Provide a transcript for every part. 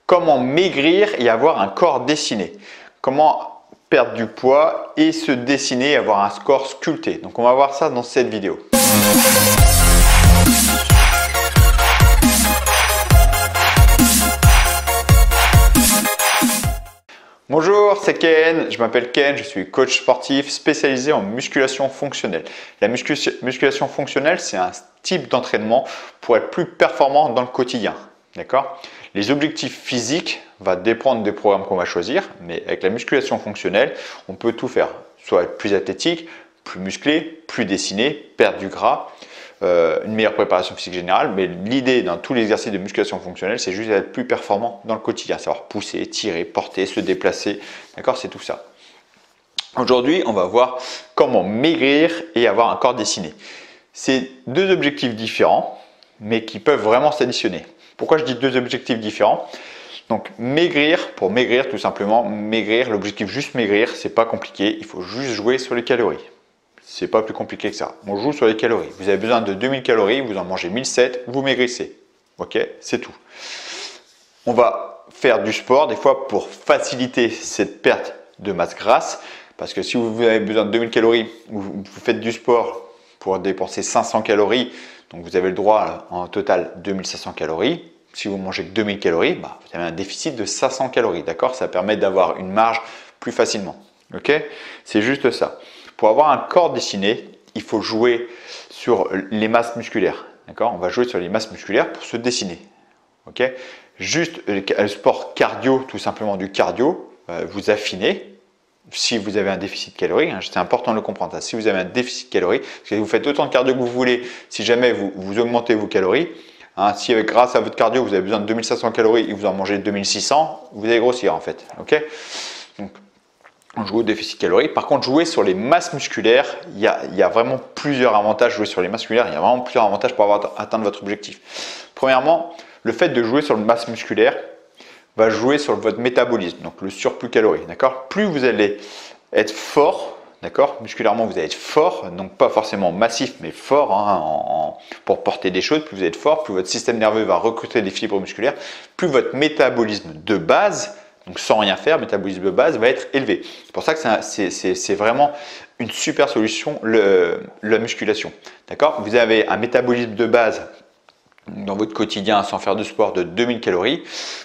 comment maigrir et avoir un corps dessiné. Comment perdre du poids et se dessiner et avoir un corps sculpté. Donc on va voir ça dans cette vidéo. Bonjour, c'est Ken, je m'appelle Ken, je suis coach sportif spécialisé en musculation fonctionnelle. La musculation fonctionnelle, c'est un type d'entraînement pour être plus performant dans le quotidien. D'accord ? Les objectifs physiques vont dépendre des programmes qu'on va choisir, mais avec la musculation fonctionnelle, on peut tout faire. Soit être plus athlétique, plus musclé, plus dessiné, perdre du gras, une meilleure préparation physique générale. Mais l'idée dans tous les exercices de musculation fonctionnelle, c'est juste d'être plus performant dans le quotidien, savoir pousser, tirer, porter, se déplacer. D'accord, c'est tout ça. Aujourd'hui, on va voir comment maigrir et avoir un corps dessiné. C'est deux objectifs différents, mais qui peuvent vraiment s'additionner. Pourquoi je dis deux objectifs différents? Donc maigrir, pour maigrir tout simplement, maigrir, l'objectif juste maigrir, c'est pas compliqué, il faut juste jouer sur les calories. C'est pas plus compliqué que ça. On joue sur les calories. Vous avez besoin de 2000 calories, vous en mangez 1007, vous maigrissez. Ok, c'est tout. On va faire du sport des fois pour faciliter cette perte de masse grasse, parce que si vous avez besoin de 2000 calories, vous faites du sport pour dépenser 500 calories, donc vous avez le droit en total 2500 calories. Si vous mangez que 2000 calories, vous avez un déficit de 500 calories. D'accord ? Ça permet d'avoir une marge plus facilement. Ok ? C'est juste ça. Pour avoir un corps dessiné, il faut jouer sur les masses musculaires. D'accord ? On va jouer sur les masses musculaires pour se dessiner. Ok ? Juste le sport cardio, tout simplement du cardio, vous affinez. Si vous avez un déficit calorique, c'est important de le comprendre. Si vous avez un déficit calorique, parce que vous faites autant de cardio que vous voulez, si jamais vous augmentez vos calories, si grâce à votre cardio vous avez besoin de 2500 calories et vous en mangez 2600, vous allez grossir en fait. Ok ? Donc, on joue au déficit calorique. Par contre, jouer sur les masses musculaires, il y a vraiment plusieurs avantages. Jouer sur les masses musculaires, il y a vraiment plusieurs avantages pour atteindre votre objectif. Premièrement, le fait de jouer sur une masse musculaire va jouer sur votre métabolisme, donc le surplus calorique. D'accord ? Plus vous allez être fort, d'accord, musculairement vous allez être fort, donc pas forcément massif, mais fort pour porter des choses. Plus vous êtes fort, plus votre système nerveux va recruter des fibres musculaires, plus votre métabolisme de base, donc sans rien faire, métabolisme de base va être élevé. C'est pour ça que c'est vraiment une super solution, la musculation. D'accord ? Vous avez un métabolisme de base dans votre quotidien sans faire de sport de 2000 calories,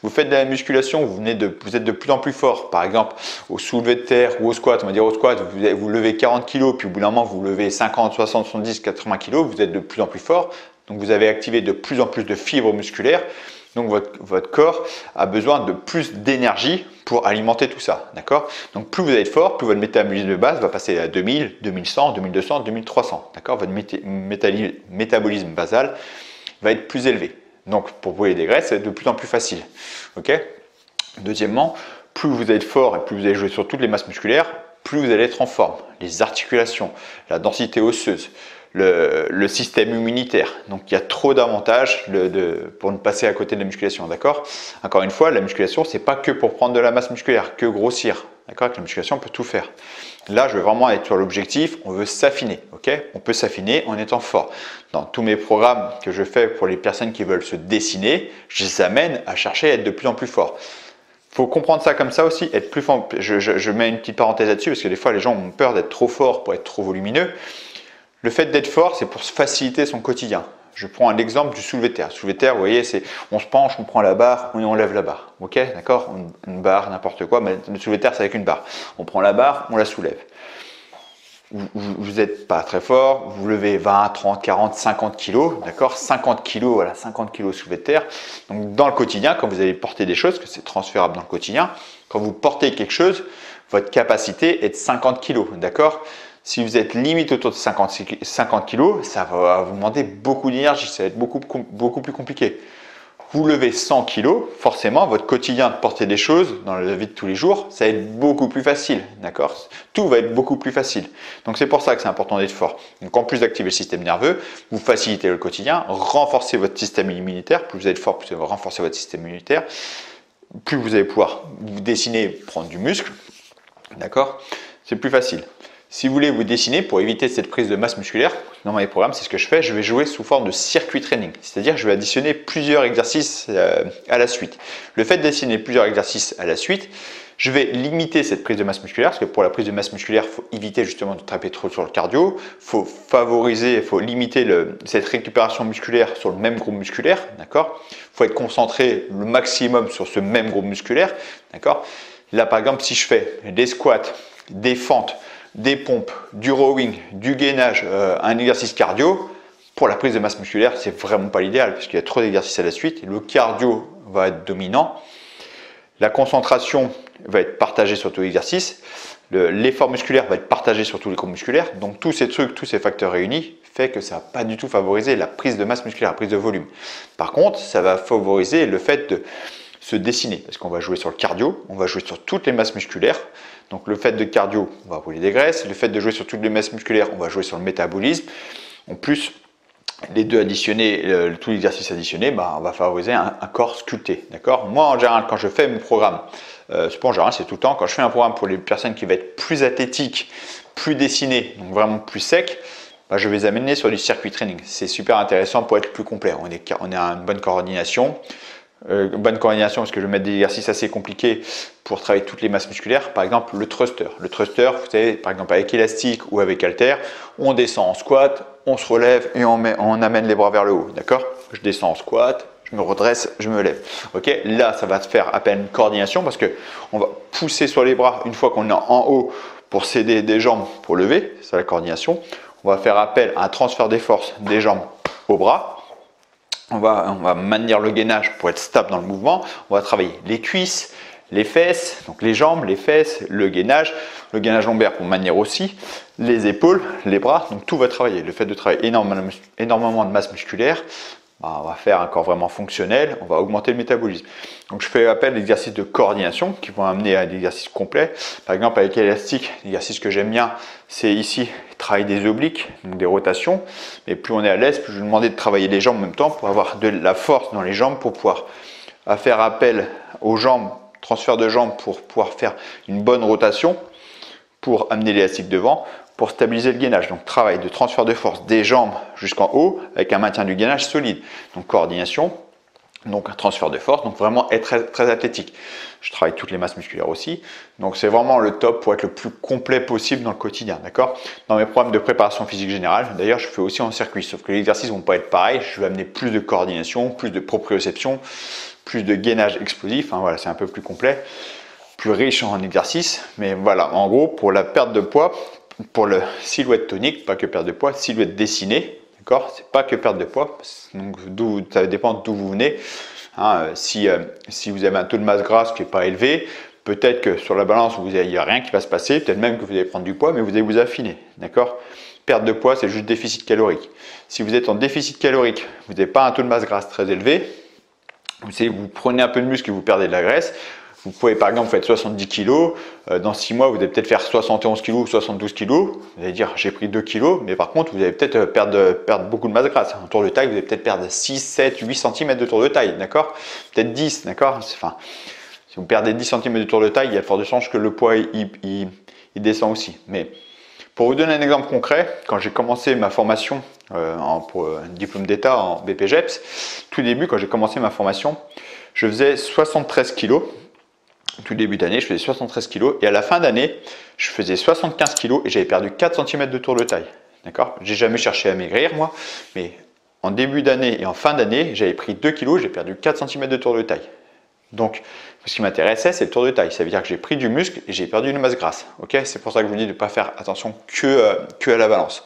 vous faites de la musculation, vous êtes de plus en plus fort. Par exemple, au soulevé de terre ou au squat, on va dire au squat, vous levez 40 kg, puis au bout d'un moment, vous levez 50, 60, 70, 80 kg, vous êtes de plus en plus fort. Donc, vous avez activé de plus en plus de fibres musculaires. Donc, votre corps a besoin de plus d'énergie pour alimenter tout ça. D'accord ? Donc, plus vous allez être fort, plus votre métabolisme de base va passer à 2000, 2100, 2200, 2300. D'accord ? Votre métabolisme basal va être plus élevé. Donc, pour brûler des graisses, c'est de plus en plus facile. Ok ? Deuxièmement, plus vous êtes fort et plus vous allez jouer sur toutes les masses musculaires, plus vous allez être en forme. Les articulations, la densité osseuse, le système immunitaire. Donc, il y a trop d'avantages pour ne passer à côté de la musculation. D'accord ? Encore une fois, la musculation, c'est pas que pour prendre de la masse musculaire, que grossir. D'accord ? Avec la musculation, on peut tout faire. Là, je veux vraiment être sur l'objectif, on veut s'affiner. Ok ? On peut s'affiner en étant fort. Dans tous mes programmes que je fais pour les personnes qui veulent se dessiner, je les amène à chercher à être de plus en plus fort. Il faut comprendre ça comme ça aussi, être plus fort. Je mets une petite parenthèse là-dessus parce que des fois, les gens ont peur d'être trop fort pour être trop volumineux. Le fait d'être fort, c'est pour faciliter son quotidien. Je prends l'exemple du soulevé de terre. Le soulevé de terre, vous voyez, c'est on se penche, on prend la barre, on enlève la barre. Ok, d'accord ? Une barre, n'importe quoi, mais le soulevé de terre, c'est avec une barre. On prend la barre, on la soulève. Vous n'êtes pas très fort, vous levez 20, 30, 40, 50 kilos, d'accord ? 50 kilos, voilà, 50 kilos soulevé de terre. Donc, dans le quotidien, quand vous allez porter des choses, que c'est transférable dans le quotidien, quand vous portez quelque chose, votre capacité est de 50 kilos, d'accord ? Si vous êtes limite autour de 50 kg, ça va vous demander beaucoup d'énergie, ça va être beaucoup plus compliqué. Vous levez 100 kg, forcément, votre quotidien de porter des choses dans la vie de tous les jours, ça va être beaucoup plus facile, d'accord ? Tout va être beaucoup plus facile. Donc, c'est pour ça que c'est important d'être fort. Donc, en plus d'activer le système nerveux, vous facilitez le quotidien, renforcez votre système immunitaire. Plus vous êtes fort, plus vous renforcez votre système immunitaire. Plus vous allez pouvoir vous dessiner, prendre du muscle, d'accord ? C'est plus facile. Si vous voulez vous dessiner, pour éviter cette prise de masse musculaire, dans mes programmes, c'est ce que je fais, je vais jouer sous forme de circuit training. C'est-à-dire que je vais additionner plusieurs exercices à la suite. Le fait d'additionner plusieurs exercices à la suite, je vais limiter cette prise de masse musculaire, parce que pour la prise de masse musculaire, il faut éviter justement de taper trop sur le cardio. Il faut favoriser, il faut limiter cette récupération musculaire sur le même groupe musculaire. D'accord ? Il faut être concentré le maximum sur ce même groupe musculaire. D'accord ? Là, par exemple, si je fais des squats, des fentes, des pompes, du rowing, du gainage, un exercice cardio, pour la prise de masse musculaire, c'est vraiment pas l'idéal parce qu'il y a trop d'exercices à la suite. Le cardio va être dominant. La concentration va être partagée sur tout l'exercice. L'effort musculaire va être partagé sur tous les groupes musculaires. Donc tous ces trucs, tous ces facteurs réunis fait que ça ne va pas du tout favoriser la prise de masse musculaire, la prise de volume. Par contre, ça va favoriser le fait de se dessiner parce qu'on va jouer sur le cardio, on va jouer sur toutes les masses musculaires. Donc le fait de cardio, on va brûler des graisses. Le fait de jouer sur toutes les masses musculaires, on va jouer sur le métabolisme. En plus, les deux additionnés, tout l'exercice additionné, on va favoriser un corps sculpté. D'accord ? Moi, en général, quand je fais mon programme, c'est pas en général, c'est tout le temps, quand je fais un programme pour les personnes qui vont être plus athlétiques, plus dessinées, donc vraiment plus secs, je vais les amener sur du circuit training. C'est super intéressant pour être plus complet. On a une bonne coordination. Parce que je vais mettre des exercices assez compliqués pour travailler toutes les masses musculaires. Par exemple, le thruster. Le thruster, vous savez, par exemple avec élastique ou avec haltère, on descend en squat, on se relève et on amène les bras vers le haut. D'accord ? Je descends en squat, je me redresse, je me lève. Ok ? Là, ça va te faire appel à une coordination parce que on va pousser sur les bras une fois qu'on est en haut pour s'aider des jambes pour lever. C'est la coordination. On va faire appel à un transfert des forces des jambes aux bras. On va maintenir le gainage pour être stable dans le mouvement. On va travailler les cuisses, les fesses, donc les jambes, les fesses, le gainage lombaire pour maintenir aussi, les épaules, les bras. Donc tout va travailler. Le fait de travailler énormément de masse musculaire, on va faire un corps vraiment fonctionnel, on va augmenter le métabolisme. Donc je fais appel à des exercices de coordination qui vont amener à des exercices complets. Par exemple avec l'élastique, l'exercice que j'aime bien, c'est ici, travailler des obliques, donc des rotations. Mais plus on est à l'aise, plus je vais demander de travailler les jambes en même temps pour avoir de la force dans les jambes, pour pouvoir faire appel aux jambes, transfert de jambes pour pouvoir faire une bonne rotation, pour amener l'élastique devant, pour stabiliser le gainage. Donc travail de transfert de force des jambes jusqu'en haut avec un maintien du gainage solide. Donc coordination, donc un transfert de force, donc vraiment être très, très athlétique. Je travaille toutes les masses musculaires aussi. Donc c'est vraiment le top pour être le plus complet possible dans le quotidien. D'accord ? Dans mes programmes de préparation physique générale, d'ailleurs je fais aussi en circuit, sauf que les exercices ne vont pas être pareils. Je vais amener plus de coordination, plus de proprioception, plus de gainage explosif. Enfin, voilà, c'est un peu plus complet, plus riche en exercices. Mais voilà, en gros, pour la perte de poids, pour le silhouette tonique, pas que perte de poids, silhouette dessinée, d'accord ? C'est pas que perte de poids, donc ça dépend d'où vous venez. Si vous avez un taux de masse grasse qui n'est pas élevé, peut-être que sur la balance, il n'y a rien qui va se passer, peut-être même que vous allez prendre du poids, mais vous allez vous affiner, d'accord ? Perte de poids, c'est juste déficit calorique. Si vous êtes en déficit calorique, vous n'avez pas un taux de masse grasse très élevé, vous prenez un peu de muscle et vous perdez de la graisse. Vous pouvez par exemple faire 70 kg, dans 6 mois vous allez peut-être faire 71 kg ou 72 kg, vous allez dire j'ai pris 2 kg, mais par contre vous allez peut-être perdre beaucoup de masse grasse. En tour de taille, vous allez peut-être perdre 6, 7, 8 cm de tour de taille, d'accord ? Peut-être 10, d'accord ? Enfin, si vous perdez 10 cm de tour de taille, il y a de fortes chances que le poids il descend aussi. Mais pour vous donner un exemple concret, quand j'ai commencé ma formation pour un diplôme d'État en BPGEPS, tout début quand j'ai commencé ma formation, je faisais 73 kg. Tout début d'année, je faisais 73 kg et à la fin d'année, je faisais 75 kg et j'avais perdu 4 cm de tour de taille. D'accord ? J'ai jamais cherché à maigrir moi, mais en début d'année et en fin d'année, j'avais pris 2 kg, j'ai perdu 4 cm de tour de taille. Donc, ce qui m'intéressait, c'est le tour de taille. Ça veut dire que j'ai pris du muscle et j'ai perdu une masse grasse. Ok ? C'est pour ça que je vous dis de ne pas faire attention que à la balance.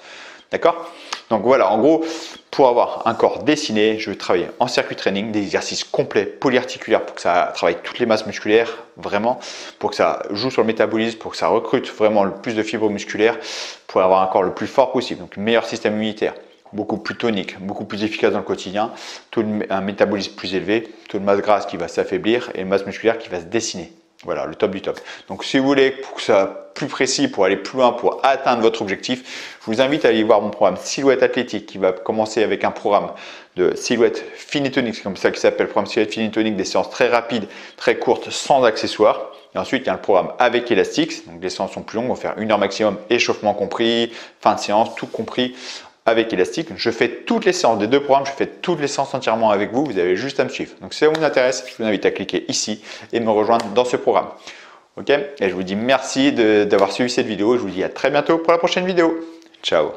D'accord ? Donc voilà, en gros, pour avoir un corps dessiné, je vais travailler en circuit training, des exercices complets, polyarticulaires pour que ça travaille toutes les masses musculaires, vraiment, pour que ça joue sur le métabolisme, pour que ça recrute vraiment le plus de fibres musculaires, pour avoir un corps le plus fort possible, donc meilleur système immunitaire, beaucoup plus tonique, beaucoup plus efficace dans le quotidien, un métabolisme plus élevé, taux de masse grasse qui va s'affaiblir et une masse musculaire qui va se dessiner. Voilà, le top du top. Donc, si vous voulez pour que ça soit plus précis, pour aller plus loin, pour atteindre votre objectif, je vous invite à aller voir mon programme Silhouette Athlétique qui va commencer avec un programme de silhouette fine et tonique, c'est comme ça qu'il s'appelle, programme silhouette fine et tonique, des séances très rapides, très courtes, sans accessoires. Et ensuite, il y a le programme avec élastique, donc les séances sont plus longues, on va faire 1 heure maximum, échauffement compris, fin de séance, tout compris avec élastique. Je fais toutes les séances des deux programmes, je fais toutes les séances entièrement avec vous, vous avez juste à me suivre. Donc si ça vous intéresse, je vous invite à cliquer ici et me rejoindre dans ce programme. Ok? Et je vous dis merci d'avoir suivi cette vidéo, je vous dis à très bientôt pour la prochaine vidéo. Ciao!